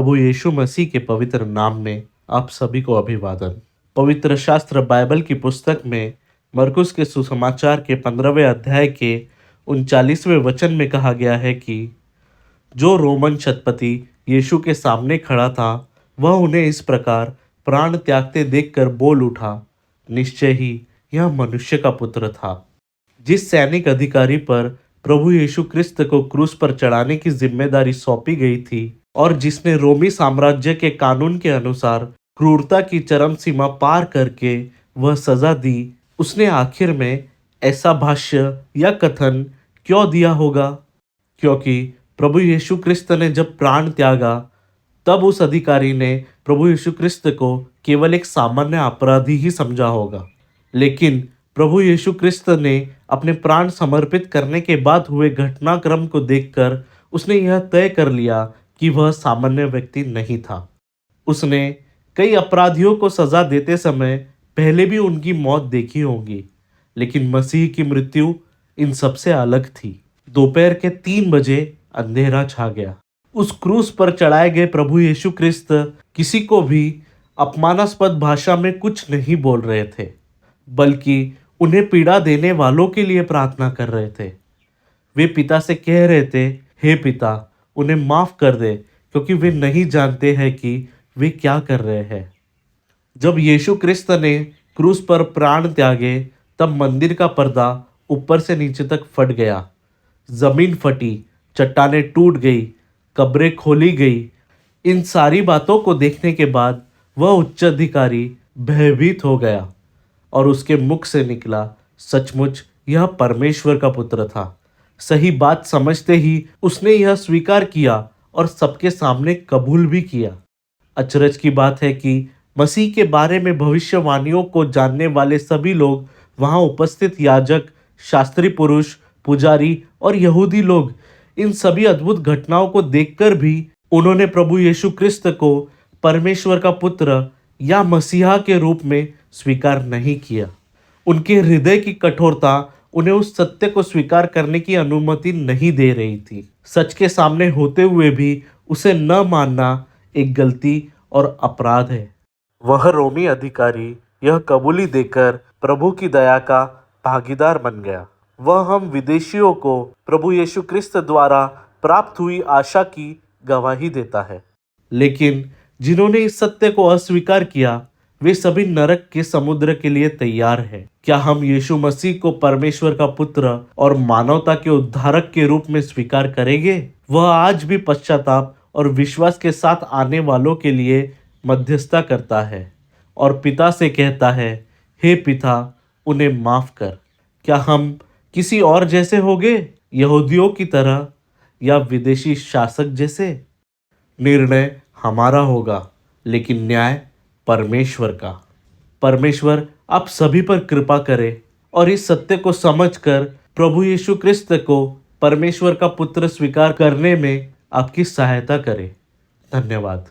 प्रभु यीशु मसीह के पवित्र नाम में आप सभी को अभिवादन। पवित्र शास्त्र बाइबल की पुस्तक में मरकुस के सुसमाचार के 15वें अध्याय के 39वें वचन में कहा गया है कि जो रोमन शतपति यीशु के सामने खड़ा था वह उन्हें इस प्रकार प्राण त्यागते देखकर बोल उठा, निश्चय ही यह मनुष्य का पुत्र था। जिस सैनिक अधिकारी पर प्रभु यीशु क्रिस्त को क्रूस पर चढ़ाने की जिम्मेदारी सौंपी गई थी और जिसने रोमी साम्राज्य के कानून के अनुसार क्रूरता की चरम सीमा पार करके वह सजा दी, उसने आखिर में ऐसा भाष्य या कथन क्यों दिया होगा? क्योंकि प्रभु यीशु क्रिस्त ने जब प्राण त्यागा तब उस अधिकारी ने प्रभु यीशु क्रिस्त को केवल एक सामान्य अपराधी ही समझा होगा। लेकिन प्रभु यीशु क्रिस्त ने अपने प्राण समर्पित करने के बाद हुए घटनाक्रम को देखकर उसने यह तय कर लिया कि वह सामान्य व्यक्ति नहीं था। उसने कई अपराधियों को सजा देते समय पहले भी उनकी मौत देखी होगी, लेकिन मसीह की मृत्यु इन सबसे अलग थी। दोपहर के 3 बजे अंधेरा छा गया। उस क्रूस पर चढ़ाए गए प्रभु यीशु क्रिस्त किसी को भी अपमानास्पद भाषा में कुछ नहीं बोल रहे थे, बल्कि उन्हें पीड़ा देने वालों के लिए प्रार्थना कर रहे थे। वे पिता से कह रहे थे, हे पिता, उन्हें माफ कर दे, क्योंकि वे नहीं जानते हैं कि वे क्या कर रहे हैं। जब यीशु क्रिस्त ने क्रूस पर प्राण त्यागे तब मंदिर का पर्दा ऊपर से नीचे तक फट गया, जमीन फटी, चट्टानें टूट गई, कब्रें खोली गई। इन सारी बातों को देखने के बाद वह उच्च अधिकारी भयभीत हो गया और उसके मुख से निकला, सचमुच यह परमेश्वर का पुत्र था। सही बात समझते ही उसने यह स्वीकार किया और सबके सामने कबूल भी किया। अचरज की बात है कि मसीह के बारे में भविष्यवाणियों को जानने वाले सभी लोग, वहां उपस्थित याजक, शास्त्री पुरुष, पुजारी और यहूदी लोग, इन सभी अद्भुत घटनाओं को देखकर भी उन्होंने प्रभु यीशु क्रिस्त को परमेश्वर का पुत्र या मसीहा के रूप में स्वीकार नहीं किया। उनके हृदय की कठोरता उन्हें उस सत्य को स्वीकार करने की अनुमति नहीं दे रही थी। सच के सामने होते हुए भी उसे न मानना एक गलती और अपराध है। वह रोमी अधिकारी यह कबूली देकर प्रभु की दया का भागीदार बन गया। वह हम विदेशियों को प्रभु यीशु क्रिस्त द्वारा प्राप्त हुई आशा की गवाही देता है। लेकिन जिन्होंने इस सत्य को अस्वीकार किया वे सभी नरक के समुद्र के लिए तैयार हैं। क्या हम यीशु मसीह को परमेश्वर का पुत्र और मानवता के उद्धारक के रूप में स्वीकार करेंगे? वह आज भी पश्चाताप और विश्वास के साथ आने वालों के लिए मध्यस्थता करता है और पिता से कहता है, हे पिता, उन्हें माफ कर। क्या हम किसी और जैसे होंगे, यहूदियों की तरह या विदेशी शासक जैसे? निर्णय हमारा होगा, लेकिन न्याय परमेश्वर का। परमेश्वर आप सभी पर कृपा करे और इस सत्य को समझकर प्रभु यीशु क्रिस्त को परमेश्वर का पुत्र स्वीकार करने में आपकी सहायता करे। धन्यवाद।